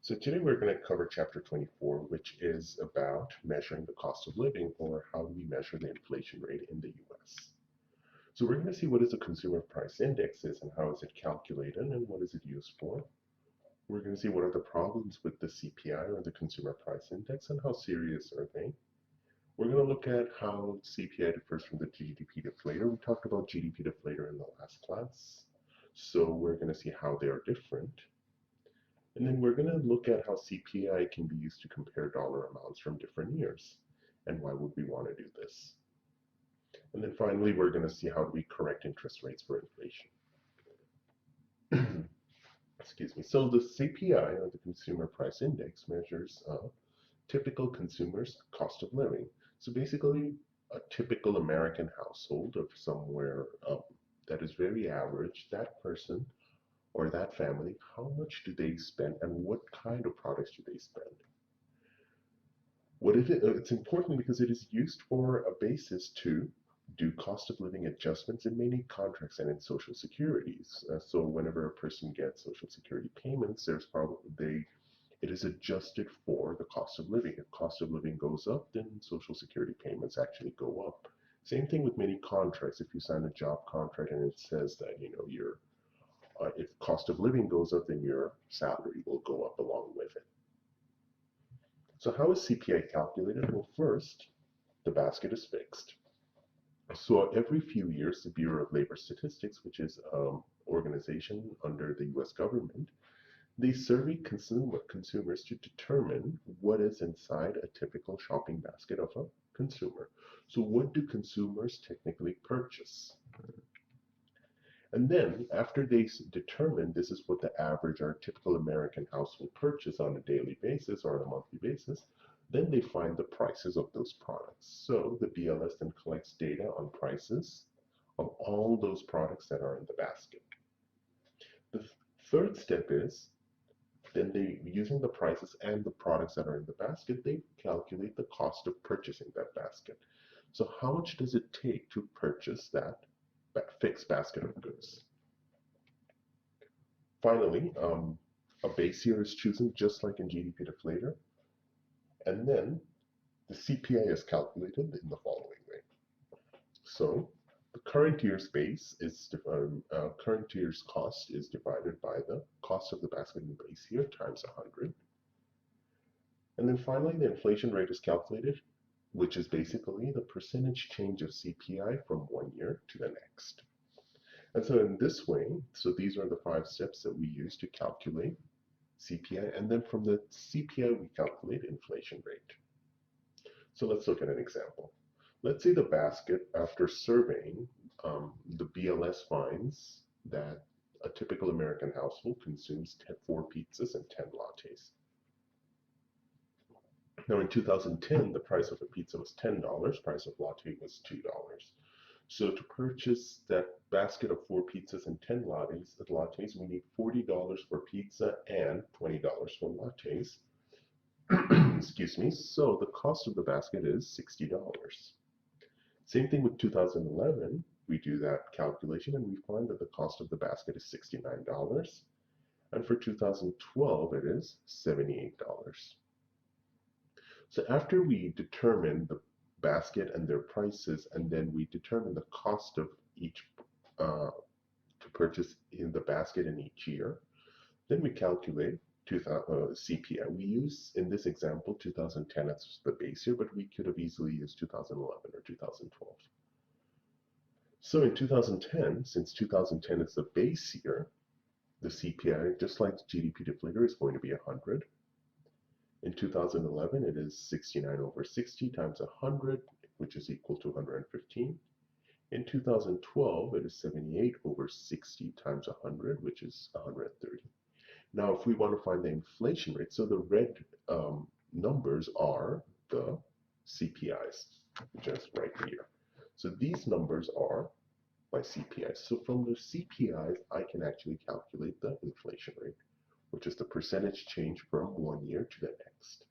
So today we're going to cover chapter 24, which is about measuring the cost of living, or how do we measure the inflation rate in the US. So we're going to see what is a consumer price index is and how is it calculated and what is it used for. We're going to see what are the problems with the CPI, or the consumer price index, and how serious are they. We're going to look at how CPI differs from the GDP deflator. We talked about GDP deflator in the last class. So we're going to see how they are different. And then we're going to look at how CPI can be used to compare dollar amounts from different years, and why would we want to do this. And then finally, we're going to see how do we correct interest rates for inflation. Excuse me. So the CPI, or the Consumer Price Index, measures typical consumers' cost of living. So basically, a typical American household of somewhere that is very average, that person or that family, how much do they spend and what kind of products do they spend? It's important because it is used for a basis to do cost of living adjustments in many contracts and in social securities. So whenever a person gets social security payments, it is adjusted for the cost of living. If cost of living goes up, then social security payments actually go up. Same thing with many contracts. If you sign a job contract and it says that if cost of living goes up, then your salary will go up along with it. So how is CPI calculated? Well, first, the basket is fixed. So every few years, the Bureau of Labor Statistics, which is an organization under the US government, they survey consumers to determine what is inside a typical shopping basket of a consumer. So what do consumers technically purchase? And then, after they determine this is what the average or typical American household purchase on a daily basis or on a monthly basis, then they find the prices of those products. So the BLS then collects data on prices of all those products that are in the basket. The third step is then using the prices and the products that are in the basket, they calculate the cost of purchasing that basket. So how much does it take to purchase that fixed basket of goods? Finally, a base year is chosen just like in GDP deflator, and then the CPI is calculated in the following way. So the current year's current year's cost is divided by the cost of the basket in the base year times 100. And then finally, the inflation rate is calculated, which is basically the percentage change of CPI from one year to the next. And so in this way, so these are the 5 steps that we use to calculate CPI, and then from the CPI we calculate inflation rate. So let's look at an example. Let's say the basket, after surveying, the BLS finds that a typical American household consumes 4 pizzas and 10 lattes. Now in 2010, the price of a pizza was $10, price of latte was $2. So to purchase that basket of 4 pizzas and 10 lattes, we need $40 for pizza and $20 for lattes. Excuse me. So the cost of the basket is $60. Same thing with 2011. We do that calculation and we find that the cost of the basket is $69. And for 2012, it is $78. So after we determine the basket and their prices, and then we determine the cost of each to purchase in the basket in each year, then we calculate CPI. We use, in this example, 2010 as the base year, but we could have easily used 2011 or 2012. So in 2010, since 2010 is the base year, the CPI, just like GDP deflator, is going to be 100. In 2011, it is 69 over 60 times 100, which is equal to 115. In 2012, it is 78 over 60 times 100, which is 130. Now, if we want to find the inflation rate, so the red numbers are the CPIs, just right here. So these numbers are my CPIs. So from the CPIs, I can actually calculate the inflation rate, which is the percentage change from one year to the next.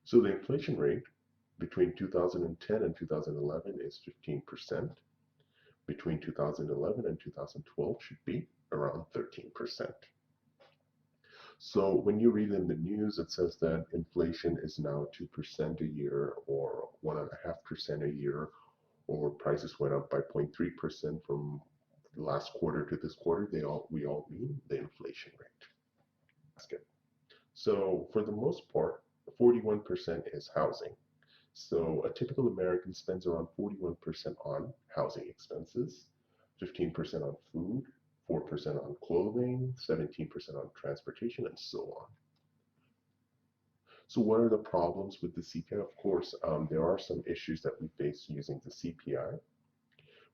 So the inflation rate between 2010 and 2011 is 15%. Between 2011 and 2012 should be around 13%. So when you read in the news, it says that inflation is now 2% a year or 1.5% a year, or prices went up by 0.3% from last quarter to this quarter. We all mean the inflation rate basket. So for the most part, 41% is housing. So a typical American spends around 41% on housing expenses, 15% on food, 4% on clothing, 17% on transportation, and so on. So what are the problems with the CPI? Of course, there are some issues that we face using the CPI.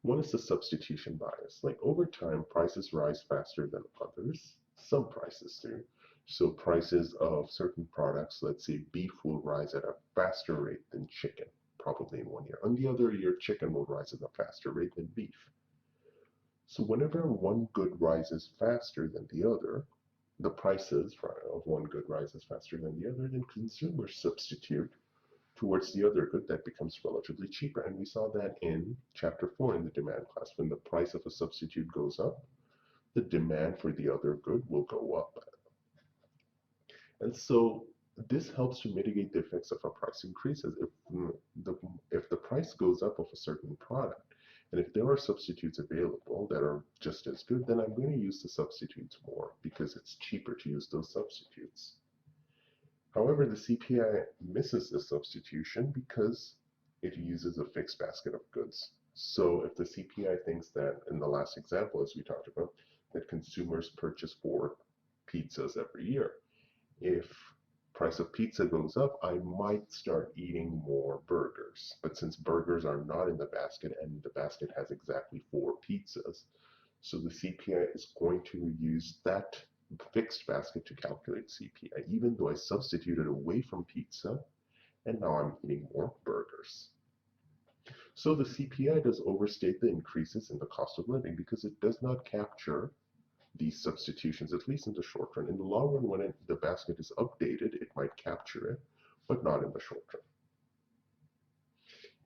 One is the substitution bias. Like over time, prices rise faster than others. Some prices do. So prices of certain products, let's say beef, will rise at a faster rate than chicken, probably in one year. On the other year, chicken will rise at a faster rate than beef. So whenever one good rises faster than the other, the prices of one good rises faster than the other, then consumers substitute towards the other good that becomes relatively cheaper. And we saw that in chapter 4 in the demand class. When the price of a substitute goes up, the demand for the other good will go up. And so this helps to mitigate the effects of a price increase. If the price goes up of a certain product, and if there are substitutes available that are just as good, then I'm going to use the substitutes more because it's cheaper to use those substitutes. However, the CPI misses the substitution because it uses a fixed basket of goods. So if the CPI thinks that, in the last example, as we talked about, that consumers purchase 4 pizzas every year, if price of pizza goes up, I might start eating more burgers. But since burgers are not in the basket and the basket has exactly 4 pizzas, so the CPI is going to use that fixed basket to calculate CPI, even though I substituted away from pizza and now I'm eating more burgers. So the CPI does overstate the increases in the cost of living because it does not capture these substitutions, at least in the short run. In the long run, when the basket is updated, it might capture it, but not in the short run.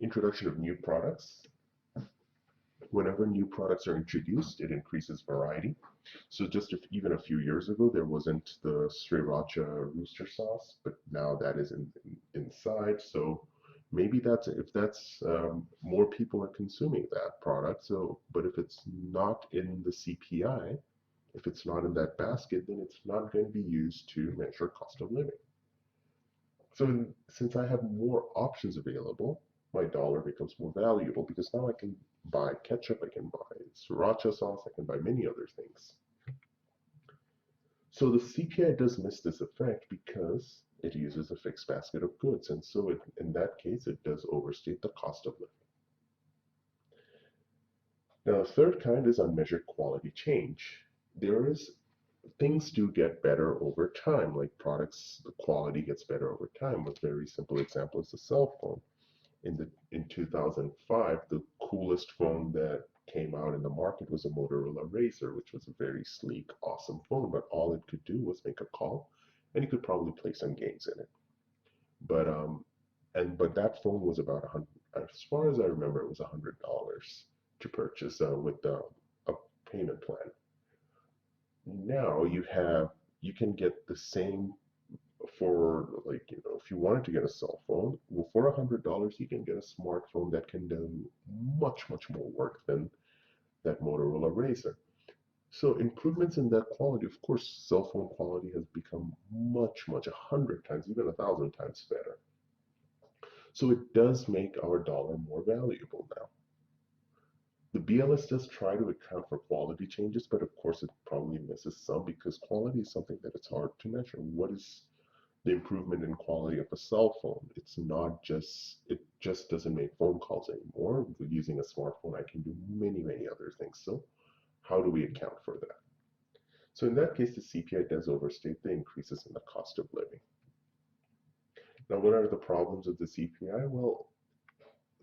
Introduction of new products. Whenever new products are introduced, it increases variety. So just even a few years ago, there wasn't the Sriracha rooster sauce, but now that is inside. So maybe more people are consuming that product. So, but if it's not in the CPI, if it's not in that basket, then it's not going to be used to measure cost of living. So since I have more options available, my dollar becomes more valuable because now I can buy ketchup, I can buy sriracha sauce, I can buy many other things. So the CPI does miss this effect because it uses a fixed basket of goods, and so in that case, it does overstate the cost of living. Now, the third kind is unmeasured quality change. Things do get better over time, like products, the quality gets better over time. A very simple example is the cell phone. In 2005, the coolest phone that came out in the market was a Motorola Razr, which was a very sleek, awesome phone, but all it could do was make a call, and you could probably play some games in it. But that phone was about as far as I remember, it was $100 to purchase with a payment plan. Now you can get the same for, like, if you wanted to get a cell phone, well, for $100 you can get a smartphone that can do much more work than that Motorola Razr. So improvements in that quality, of course, cell phone quality has become much 100 times, even 1,000 times better. So it does make our dollar more valuable now. The BLS does try to account for quality changes, but of course it probably misses some because quality is something that it's hard to measure. What is the improvement in quality of a cell phone? It just doesn't make phone calls anymore. Using a smartphone, I can do many other things. So how do we account for that? So in that case, the CPI does overstate the increases in the cost of living. Now, what are the problems of the CPI? Well,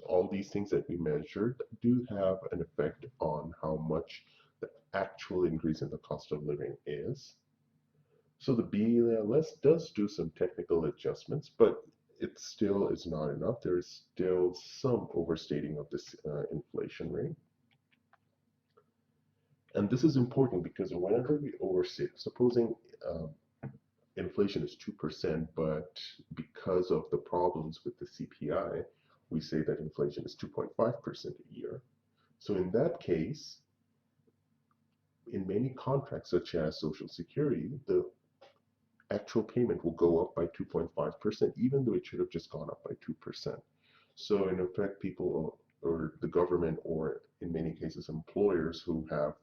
all these things that we measured do have an effect on how much the actual increase in the cost of living is. So the BLS does do some technical adjustments, but it still is not enough. There is still some overstating of this inflation rate. And this is important because whenever we overstate, supposing inflation is 2%, but because of the problems with the CPI, we say that inflation is 2.5% a year. So in that case, in many contracts, such as Social Security, the actual payment will go up by 2.5%, even though it should have just gone up by 2%. So in effect, people or the government, or in many cases employers who have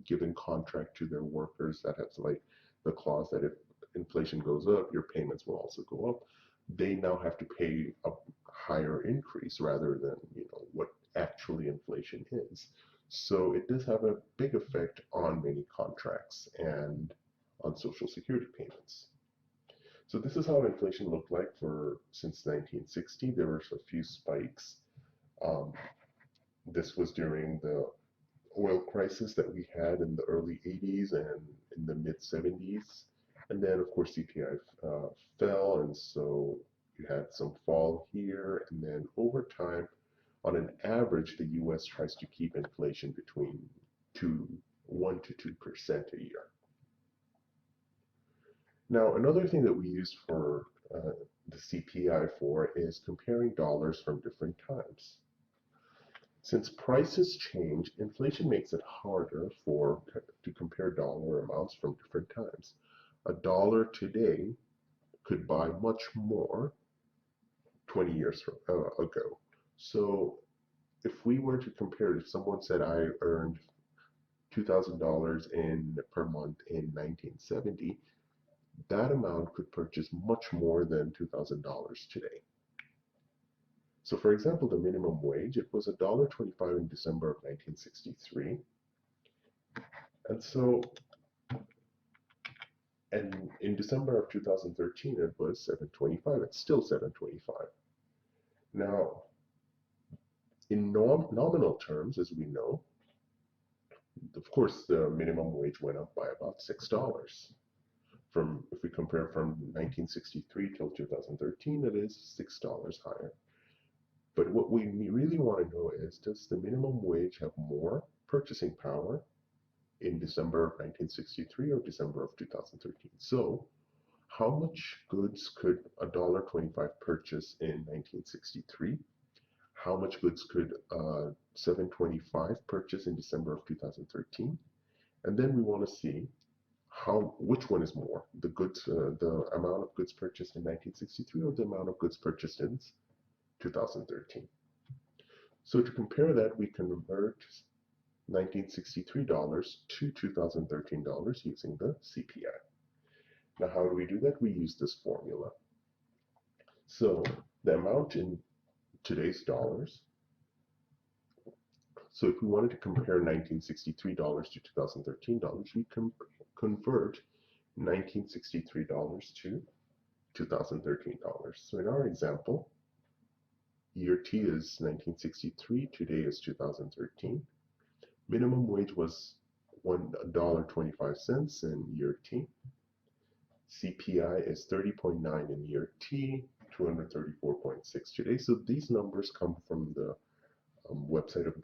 given contract to their workers that has like the clause that if inflation goes up, your payments will also go up, they now have to pay a higher increase rather than what actually inflation is. So it does have a big effect on many contracts and on Social Security payments. So this is how inflation looked like for since 1960. There were a few spikes. Um, this was during the oil crisis that we had in the early 80s and in the mid 70s. And then, of course, CPI fell, and so you had some fall here. And then over time, on an average, the US tries to keep inflation between 1 to 2% a year. Now, another thing that we use for the CPI for is comparing dollars from different times. Since prices change, inflation makes it harder to compare dollar amounts from different times. A dollar today could buy much more 20 years ago. So if we were to compare, if someone said I earned $2,000 per month in 1970, that amount could purchase much more than $2,000 today. So for example, the minimum wage, it was $1.25 in December of 1963. And in December of 2013, it was $7.25. It's still $7.25. Now, in nominal terms, as we know, of course, the minimum wage went up by about $6. If we compare from 1963 till 2013, it is $6 higher. But what we really want to know is, does the minimum wage have more purchasing power in December of 1963 or December of 2013? So how much goods could $1.25 purchase in 1963? How much goods could $7.25 purchase in December of 2013? And then we want to see which one is more, the amount of goods purchased in 1963 or the amount of goods purchased in 2013. So to compare that, we convert $1963 to $2013 using the CPI. Now, how do we do that? We use this formula. So the amount in today's dollars. So if we wanted to compare $1963 to $2013, we can convert $1963 to $2013. So in our example, year T is 1963, today is 2013. Minimum wage was $1.25 in year T. CPI is 30.9 in year T, 234.6 today. So these numbers come from the website of.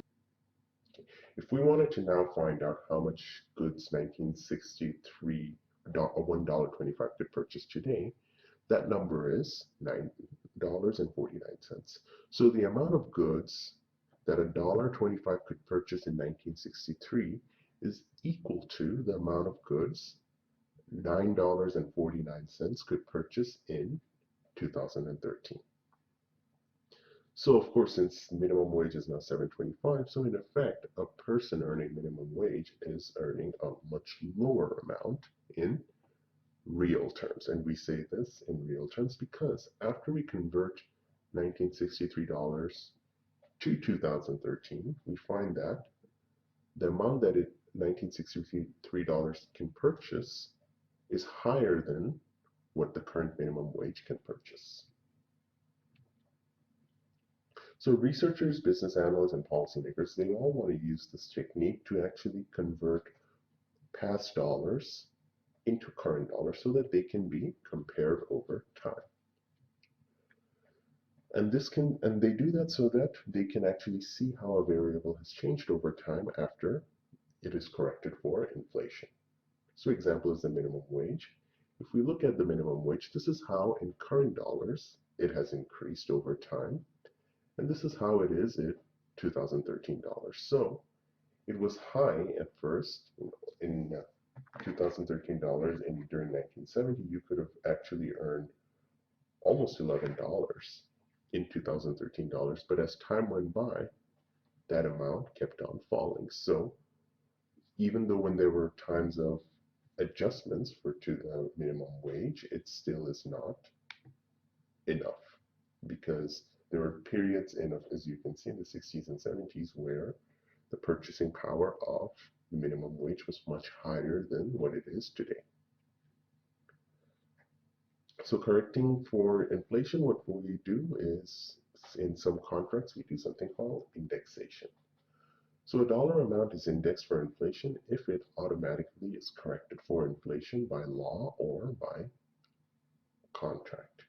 If we wanted to now find out how much goods 1963 $1.25 could purchase today, that number is $9.49. So the amount of goods that $1.25 could purchase in 1963 is equal to the amount of goods $9.49 could purchase in 2013. So of course, since minimum wage is now $7.25, so in effect, a person earning minimum wage is earning a much lower amount in real terms. And we say this in real terms because after we convert $1963 to 2013, we find that the amount that $1963 can purchase is higher than what the current minimum wage can purchase. So researchers, business analysts, and policymakers, they all want to use this technique to actually convert past dollars into current dollars so that they can be compared over time. And they do that so that they can actually see how a variable has changed over time after it is corrected for inflation. So example is the minimum wage. If we look at the minimum wage, this is how in current dollars it has increased over time. And this is how it is in 2013 dollars. So it was high at first in 2013 dollars, and during 1970 you could have actually earned almost $11 in 2013 dollars, but as time went by, that amount kept on falling. So even though when there were times of adjustments to the minimum wage, it still is not enough, because there were periods as you can see, in the 60s and 70s where the purchasing power of the minimum wage was much higher than what it is today. So correcting for inflation, what we do is, in some contracts, we do something called indexation. So a dollar amount is indexed for inflation if it automatically is corrected for inflation by law or by contract.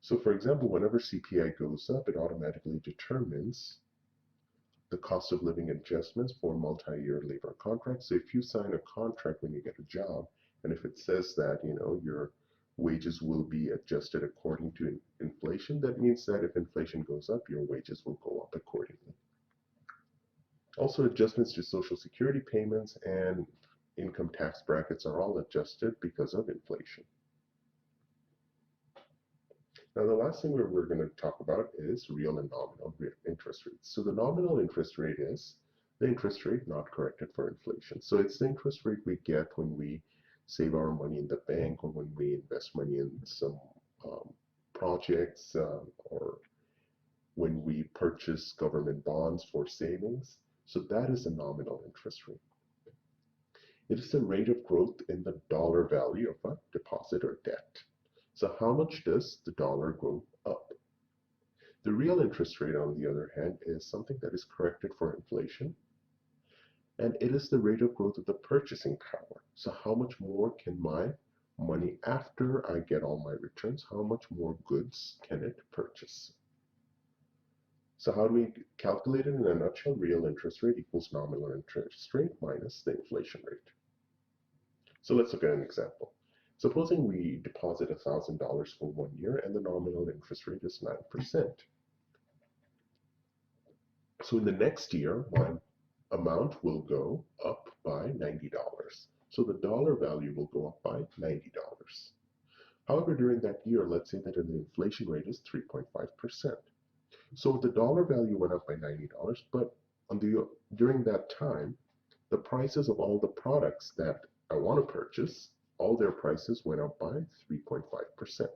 So for example, whenever CPI goes up, it automatically determines the cost of living adjustments for multi-year labor contracts. So if you sign a contract when you get a job, and if it says that, your wages will be adjusted according to inflation, that means that if inflation goes up, your wages will go up accordingly. Also, adjustments to Social Security payments and income tax brackets are all adjusted because of inflation. Now, the last thing we're going to talk about is real and nominal interest rates. So the nominal interest rate is the interest rate not corrected for inflation. So it's the interest rate we get when we save our money in the bank, or when we invest money in some projects, or when we purchase government bonds for savings. So that is a nominal interest rate. It is the rate of growth in the dollar value of a deposit or debt. So how much does the dollar grow up? The real interest rate, on the other hand, is something that is corrected for inflation, and it is the rate of growth of the purchasing power. So how much more can my money, after I get all my returns, how much more goods can it purchase? So how do we calculate it in a nutshell? Real interest rate equals nominal interest rate minus the inflation rate. So let's look at an example. Supposing we deposit $1,000 for 1 year and the nominal interest rate is 9%. So in the next year, my amount will go up by $90. So the dollar value will go up by $90. However, during that year, let's say that the inflation rate is 3.5%. So the dollar value went up by $90, but during that time, the prices of all the products that I want to purchase, all their prices went up by 3.5%.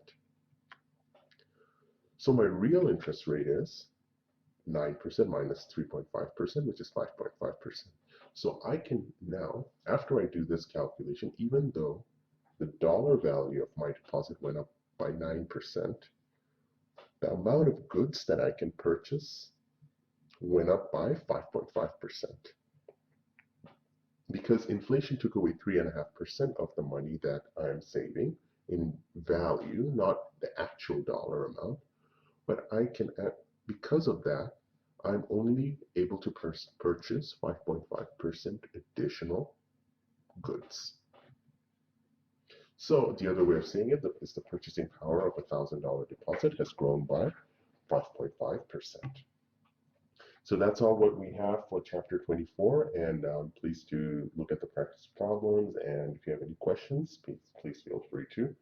So my real interest rate is 9% minus 3.5%, which is 5.5%. So I can now, after I do this calculation, even though the dollar value of my deposit went up by 9%, the amount of goods that I can purchase went up by 5.5%. Because inflation took away 3.5% of the money that I'm saving in value, not the actual dollar amount, but I can, because of that, I'm only able to purchase 5.5% additional goods. So the other way of saying it is the purchasing power of $1,000 deposit has grown by 5.5%. So that's all what we have for chapter 24, and please do look at the practice problems, and if you have any questions, please feel free to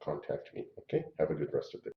contact me. Okay, have a good rest of the day.